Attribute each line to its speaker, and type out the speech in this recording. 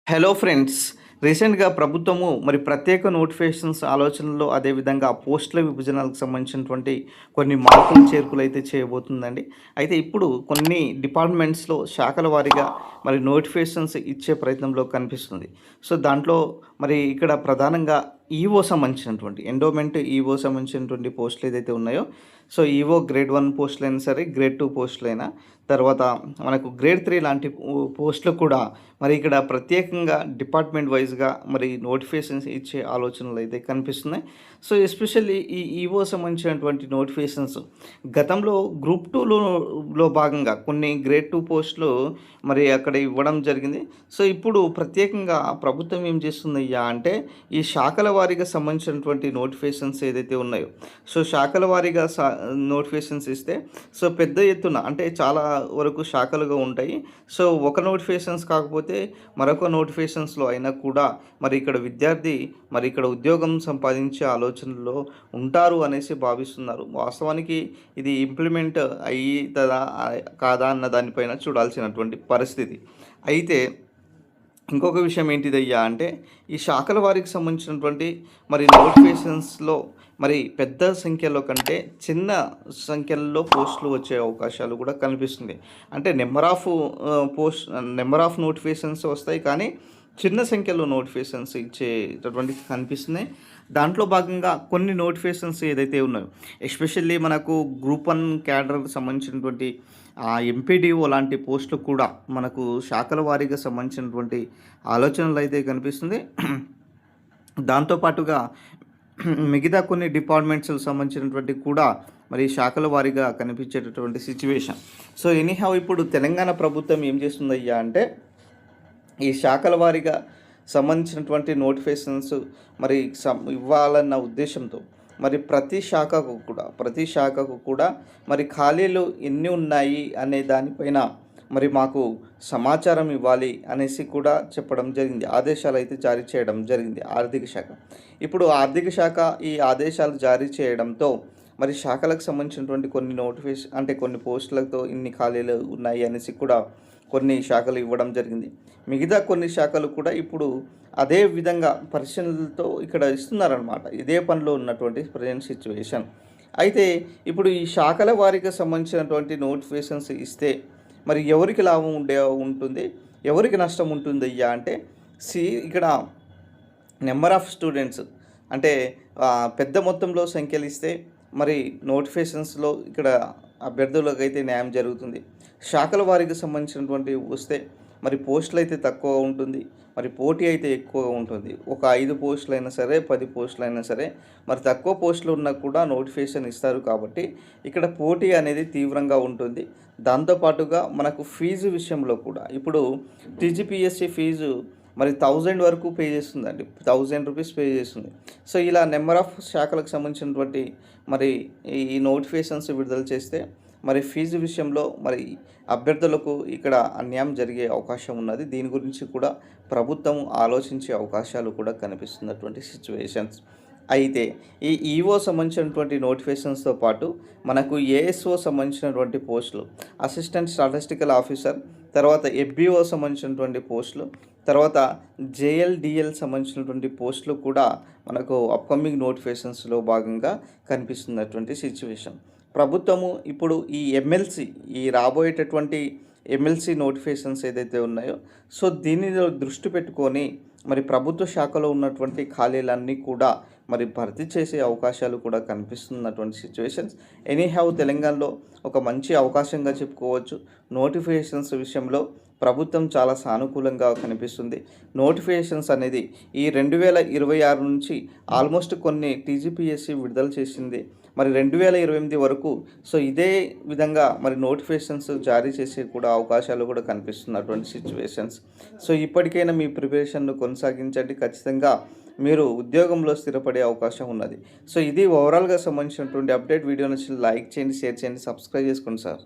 Speaker 1: Hello friends. రీసెంట్‌గా ప్రభుత్వము ప్రత్యేక నోటిఫికేషన్స్ ఆలోచనలో అదేవిధంగా పోస్టుల విభజనలకు సంబంధించినటువంటి కొన్ని మార్పులు, చేర్పులైతే చేయబోతుందండి. అయితే ఇప్పుడు కొన్ని డిపార్ట్మెంట్స్‌లో శాఖల వారీగా నోటిఫికేషన్స్ ఇచ్చే ప్రయత్నంలో కనిపిస్తుంది. సో, దాంట్లో ఇక్కడ ప్రధానంగా ఈఓ సంబంధించినటువంటి ఎండోమెంట్ ఈఓ సంబంధించినటువంటి పోస్టులు ఏదైతే ఉన్నాయో, సో, ఈఓ గ్రేడ్ 1 పోస్టులైనా సరే, గ్రేడ్ 2 పోస్టులైనా, తర్వాత మనకు గ్రేడ్ 3 లాంటి పోస్టులు కూడా ఇక్కడ ప్రత్యేకంగా డిపార్ట్మెంట్ వైస్‌గా నోటిఫికేషన్స్ ఇచ్చే ఆలోచనలైతే కనిపిస్తున్నాయి. సో, ఎస్పెషల్లీ ఈ ఈఓ సంబంధించినటువంటి నోటిఫికేషన్స్ గతంలో గ్రూప్ 2లో భాగంగా కొన్ని గ్రేడ్ 2 పోస్టులు అక్కడ ఇవ్వడం జరిగింది. సో, ఇప్పుడు ప్రత్యేకంగా ప్రభుత్వం ఏం చేస్తుందయ్యా అంటే, ఈ శాఖల వారీగా సంబంధించినటువంటి నోటిఫికేషన్స్ ఏదైతే ఉన్నాయో, సో, శాఖల వారీగా నోటిఫికేషన్స్ ఇస్తే, సో, పెద్ద ఎత్తున అంటే చాలా వరకు శాఖలుగా ఉంటాయి. సో, ఒక నోటిఫికేషన్స్ కాకపోతే మరొక నోటిఫికేషన్స్‌లో అయినా కూడా ఇక్కడ విద్యార్థి ఇక్కడ ఉద్యోగం సంపాదించే ఆలోచనలో ఉంటారు అనేసి భావిస్తున్నారు. వాస్తవానికి ఇది ఇంప్లిమెంట్ అయ్యితదా కాదా అన్న దానిపైన చూడాల్సినటువంటి పరిస్థితి. అయితే ఇంకొక విషయం ఏంటిదయ్యా అంటే, ఈ శాఖల వారికి సంబంధించినటువంటి నోటిఫికేషన్స్‌లో పెద్ద సంఖ్యలో కంటే చిన్న సంఖ్యల్లో పోస్టులు వచ్చే అవకాశాలు కూడా కనిపిస్తుంది. అంటే నెంబర్ ఆఫ్ నోటిఫికేషన్స్ వస్తాయి, కానీ చిన్న సంఖ్యలో నోటిఫికేషన్స్ ఇచ్చేటటువంటివి కనిపిస్తున్నాయి. దాంట్లో భాగంగా కొన్ని నోటిఫికేషన్స్ ఏదైతే ఉన్నాయో, ఎస్పెషల్లీ మనకు గ్రూప్ 1 క్యాడర్‌కి సంబంధించినటువంటి ఎంపీడీఓ లాంటి పోస్టులు కూడా మనకు శాఖల వారీగా సంబంధించినటువంటి ఆలోచనలు అయితే కనిపిస్తుంది. దాంతోపాటుగా మిగతా కొన్ని డిపార్ట్మెంట్స్‌కి సంబంధించినటువంటి కూడా శాఖల వారీగా కనిపించేటటువంటి సిచ్యువేషన్. సో, ఎనీహౌ ఇప్పుడు తెలంగాణ ప్రభుత్వం ఏం చేస్తుందయ్యా అంటే, ఈ శాఖల వారీగా సంబంధించినటువంటి నోటిఫికేషన్స్ ఇవ్వాలన్న ఉద్దేశంతో ప్రతి శాఖకు కూడా ఖాళీలు ఎన్ని ఉన్నాయి అనే దానిపైన మాకు సమాచారం ఇవ్వాలి అనేసి కూడా చెప్పడం జరిగింది. ఆదేశాలు అయితే జారీ చేయడం జరిగింది ఆర్థిక శాఖ. ఇప్పుడు ఆర్థిక శాఖ ఈ ఆదేశాలు జారీ చేయడంతో శాఖలకు సంబంధించినటువంటి కొన్ని నోటిఫికేషన్ అంటే కొన్ని పోస్టులతో ఇన్ని ఖాళీలు ఉన్నాయి అనేసి కూడా కొన్ని శాఖలు ఇవ్వడం జరిగింది. మిగతా కొన్ని శాఖలు కూడా ఇప్పుడు అదే విధంగా పరిశీలనలతో ఇక్కడ ఇస్తున్నారనమాట. ఇదే పనిలో ఉన్నటువంటి ప్రజెంట్ సిచ్యువేషన్. అయితే ఇప్పుడు ఈ శాఖల వారీగా సంబంధించినటువంటి నోటిఫికేషన్స్ ఇస్తే ఎవరికి లాభం ఉంటుంది, ఎవరికి నష్టం ఉంటుందయ్యా అంటే, ఇక్కడ నెంబర్ ఆఫ్ స్టూడెంట్స్ అంటే పెద్ద మొత్తంలో సంఖ్యలు ఇస్తే నోటిఫికేషన్స్లో ఇక్కడ అభ్యర్థులకైతే న్యాయం జరుగుతుంది. శాఖల వారీకి సంబంధించినటువంటి వస్తే పోస్టులు అయితే తక్కువ ఉంటుంది, పోటీ అయితే ఎక్కువగా ఉంటుంది. ఒక 5 పోస్టులైనా సరే, 10 పోస్టులైనా సరే తక్కువ పోస్టులు ఉన్నా కూడా నోటిఫికేషన్ ఇస్తారు. కాబట్టి ఇక్కడ పోటీ అనేది తీవ్రంగా ఉంటుంది. దాంతోపాటుగా మనకు ఫీజు విషయంలో కూడా ఇప్పుడు టీజీపీఎస్సీ ఫీజు 1000 వరకు పే చేస్తుందండి. 1000 రూపీస్ పే చేస్తుంది. సో, ఇలా నెంబర్ ఆఫ్ శాఖలకు సంబంధించినటువంటి ఈ నోటిఫికేషన్స్ విడుదల చేస్తే ఫీజు విషయంలో అభ్యర్థులకు ఇక్కడ అన్యాయం జరిగే అవకాశం ఉన్నది. దీని గురించి కూడా ప్రభుత్వం ఆలోచించే అవకాశాలు కూడా కనిపిస్తున్నటువంటి సిచ్యువేషన్స్. అయితే ఈ ఈఓ సంబంధించినటువంటి నోటిఫికేషన్స్తో పాటు మనకు ఏఎస్ఓ సంబంధించినటువంటి పోస్టులు, అసిస్టెంట్ స్టాటిస్టికల్ ఆఫీసర్, తర్వాత ఎఫ్బిఓ సంబంధించినటువంటి పోస్టులు, తర్వాత జేఎల్డిఎల్ సంబంధించినటువంటి పోస్టులు కూడా మనకు అప్కమింగ్ నోటిఫికేషన్స్లో భాగంగా కనిపిస్తున్నటువంటి సిచ్యువేషన్. ప్రభుత్వము ఇప్పుడు ఈ రాబోయేటటువంటి ఎమ్మెల్సీ నోటిఫికేషన్స్ ఏదైతే ఉన్నాయో, సో, దీనిలో దృష్టి పెట్టుకొని ప్రభుత్వ శాఖలో ఉన్నటువంటి ఖాళీలన్నీ కూడా భర్తీ చేసే అవకాశాలు కూడా కనిపిస్తున్నటువంటి సిచ్యువేషన్స్. ఎనీహౌ తెలంగాణలో ఒక మంచి అవకాశంగా చెప్పుకోవచ్చు. నోటిఫికేషన్స్ విషయంలో ప్రభుత్వం చాలా సానుకూలంగా కనిపిస్తుంది. నోటిఫికేషన్స్ అనేది ఈ 2026 నుంచి ఆల్మోస్ట్ కొన్ని టీజీపీఎస్సీ విడుదల చేసింది. 2028 వరకు సో ఇదే విధంగా నోటిఫికేషన్స్ జారీ చేసే కూడా అవకాశాలు కూడా కనిపిస్తున్నటువంటి సిచ్యువేషన్స్. సో, ఇప్పటికైనా మీ ప్రిపరేషన్ను కొనసాగించండి. ఖచ్చితంగా మీరు ఉద్యోగంలో స్థిరపడే అవకాశం ఉన్నది. సో, ఇది ఓవరాల్గా సంబంధించినటువంటి అప్డేట్. వీడియో నచ్చి లైక్ చేయండి, షేర్ చేయండి, సబ్స్క్రైబ్ చేసుకోండి సార్.